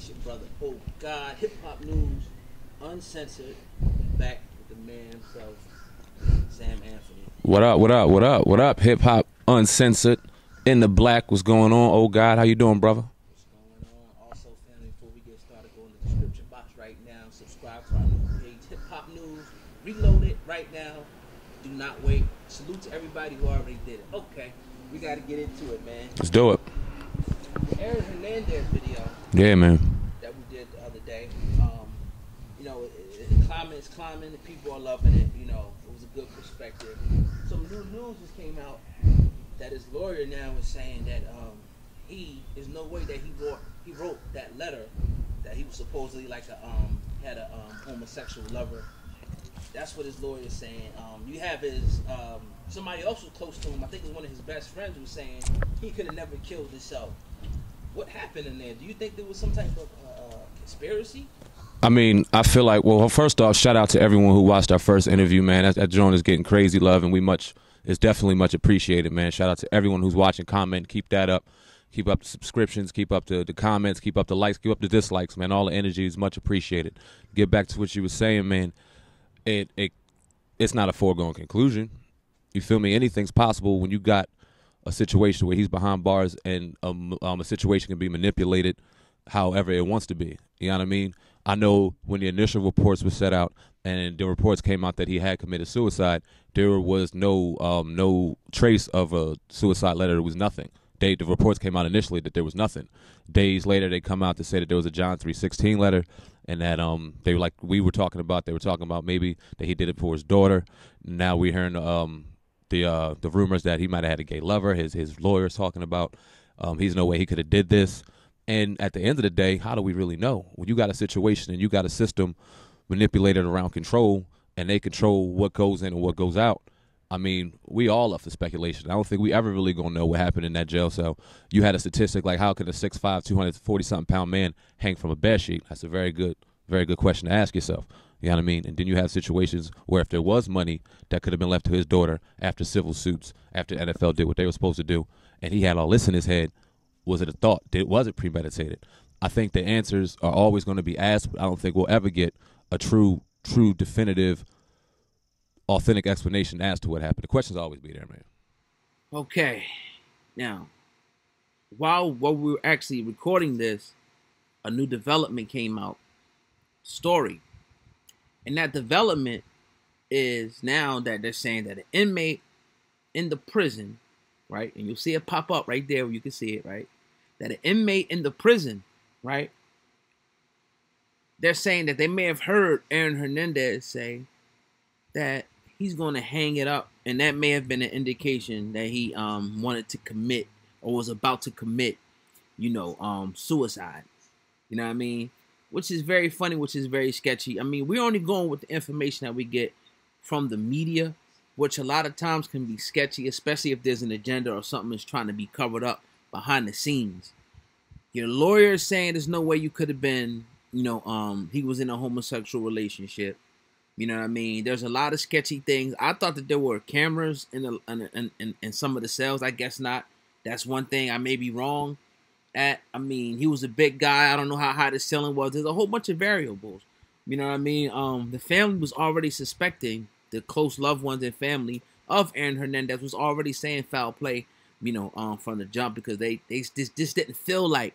It's your brother. Oh God, hip hop news, uncensored. Back with the man himself, Sam Anthony. What up? What up? What up? What up? Hip hop uncensored in the black. What's going on? Oh God, how you doing, brother? What's going on? Also, family, before we get started, go in the description box right now. Subscribe to our new page, Hip Hop News. Reload it right now. Do not wait. Salute to everybody who already did it. Okay, we got to get into it, man. Let's do it. The Aaron Hernandez video. Yeah, man. That we did the other day. It's climbing. The people are loving it. You know, it was a good perspective. Some new news just came out that his lawyer now is saying that there's no way that he wrote that letter that he was supposedly had a homosexual lover. That's what his lawyer is saying. You have his somebody else was close to him. I think it was one of his best friends was saying he could have never killed himself. What happened in there? Do you think there was some type of conspiracy? I mean, I feel like, well, first off, shout out to everyone who watched our first interview, man. That joint is getting crazy love, and it's definitely much appreciated, man. Shout out to everyone who's watching, comment, keep that up. Keep up the subscriptions, keep up the comments, keep up the likes, keep up the dislikes, man. All the energy is much appreciated. Get back to what you were saying, man. It's not a foregone conclusion. You feel me? Anything's possible when you got a situation where he's behind bars and a situation can be manipulated however it wants to be. You know what I mean? I know when the initial reports were set out and the reports came out that he had committed suicide, there was no trace of a suicide letter. There was nothing. The reports came out initially that there was nothing. Days later, they come out to say that there was a John 3:16 letter, and that they were like we were talking about. They were talking about maybe that he did it for his daughter. Now we're hearing the rumors that he might have had a gay lover. His lawyer's talking about he's no way he could have did this. And at the end of the day, how do we really know? When you got a situation and you got a system manipulated around control, and they control what goes in and what goes out, I mean, we all up for speculation. I don't think we ever really gonna know what happened in that jail cell. You had a statistic like, how can a 6'5", 240-something pound man hang from a bed sheet? That's a very good question to ask yourself. You know what I mean? And then you have situations where if there was money that could have been left to his daughter after civil suits, after NFL did what they were supposed to do, and he had all this in his head, was it a thought? Was it premeditated? I think the answers are always going to be asked, but I don't think we'll ever get a true, definitive, authentic explanation as to what happened. The questions always be there, man. Okay. Now, while we were actually recording this, a new development came out. Story. And that development is now that they're saying that an inmate in the prison, right? And you'll see it pop up right there where you can see it, right? That an inmate in the prison, right? They're saying that they may have heard Aaron Hernandez say that he's going to hang it up, and that may have been an indication that he wanted to commit or was about to commit, suicide. You know what I mean? Which is very funny, which is very sketchy. I mean, we're only going with the information that we get from the media, which a lot of times can be sketchy, especially if there's an agenda or something is trying to be covered up behind the scenes. Your lawyer is saying there's no way you could have been, he was in a homosexual relationship. You know what I mean? There's a lot of sketchy things. I thought that there were cameras in some of the cells. I guess not. That's one thing I may be wrong at. I mean, he was a big guy. I don't know how high the ceiling was. There's a whole bunch of variables. You know what I mean? The family was already suspecting, the close loved ones and family of Aaron Hernandez was already saying foul play, from the jump, because this didn't feel like,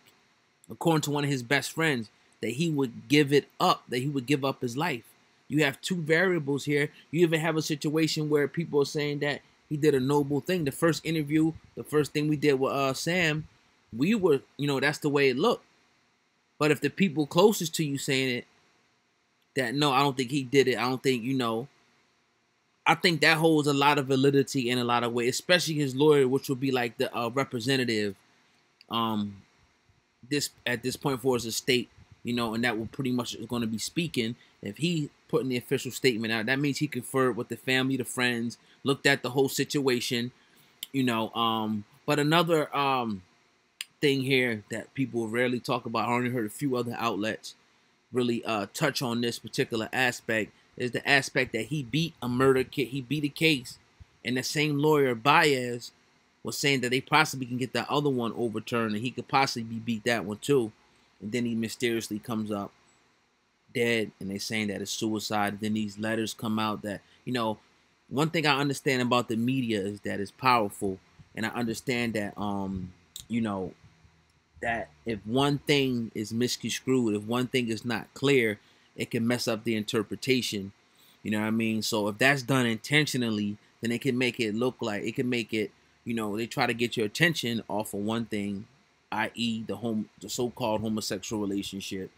according to one of his best friends, that he would give it up, that he would give up his life. You have two variables here. You even have a situation where people are saying that he did a noble thing. The first interview, the first thing we did with Sam, we were, that's the way it looked. But if the people closest to you saying it, that no, I don't think he did it, I don't think, I think that holds a lot of validity in a lot of ways, especially his lawyer, which will be like the representative at this point for his estate, and that will pretty much is going to be speaking. If he putting the official statement out, that means he conferred with the family, the friends, looked at the whole situation, But another thing here that people rarely talk about, I only heard a few other outlets really touch on this particular aspect, is the aspect that he beat a murder case. He beat a case, and the same lawyer, Baez, was saying that they possibly can get that other one overturned, and he could possibly beat that one too. and then he mysteriously comes up dead, and they're saying that it's suicide. Then these letters come out that, you know, one thing I understand about the media is that it's powerful, and I understand that you know, that if one thing is misconstrued, if one thing is not clear, it can mess up the interpretation. You know what I mean? So if that's done intentionally, then it can make it look like, it can make it, you know, they try to get your attention off of one thing, i.e. the so-called homosexual relationship.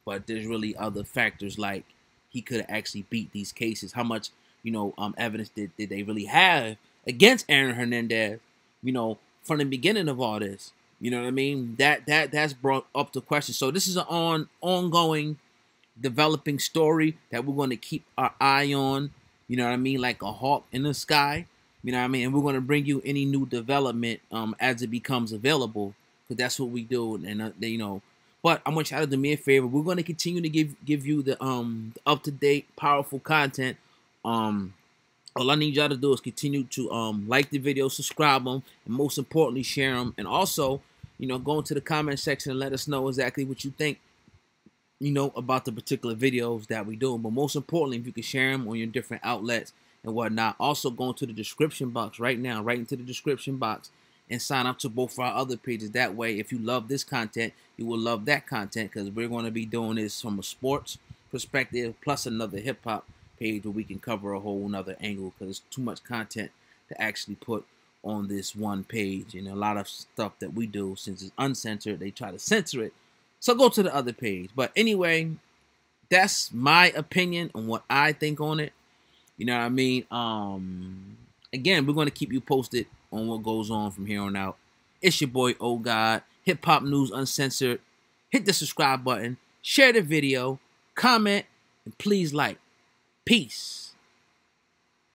But there's really other factors, like he could have actually beat these cases. How much, you know, evidence did they really have against Aaron Hernandez, you know, from the beginning of all this? You know what I mean? That's brought up the question. So this is an ongoing, developing story that we're going to keep our eye on. You know what I mean? Like a hawk in the sky. You know what I mean? And we're going to bring you any new development as it becomes available, because that's what we do. And you know, but I want y'all to do me a favor. We're going to continue to give you the up-to-date, powerful content. All I need y'all to do is continue to like the video, subscribe them, and most importantly, share them. And also, you know, go into the comment section and let us know exactly what you think, you know, about the particular videos that we do. But most importantly, if you can share them on your different outlets and whatnot. Also, go into the description box right now, right into the description box, and sign up to both of our other pages. That way, if you love this content, you will love that content, because we're going to be doing this from a sports perspective, plus another hip-hop page where we can cover a whole nother angle, because there's too much content to actually put on this one page. And a lot of stuff that we do, since it's uncensored, they try to censor it. So go to the other page. But anyway, that's my opinion on what I think on it. You know what I mean? Again, we're going to keep you posted on what goes on from here on out. It's your boy, Oh God. Hip Hop News Uncensored. Hit the subscribe button. Share the video. Comment. And please like. Peace.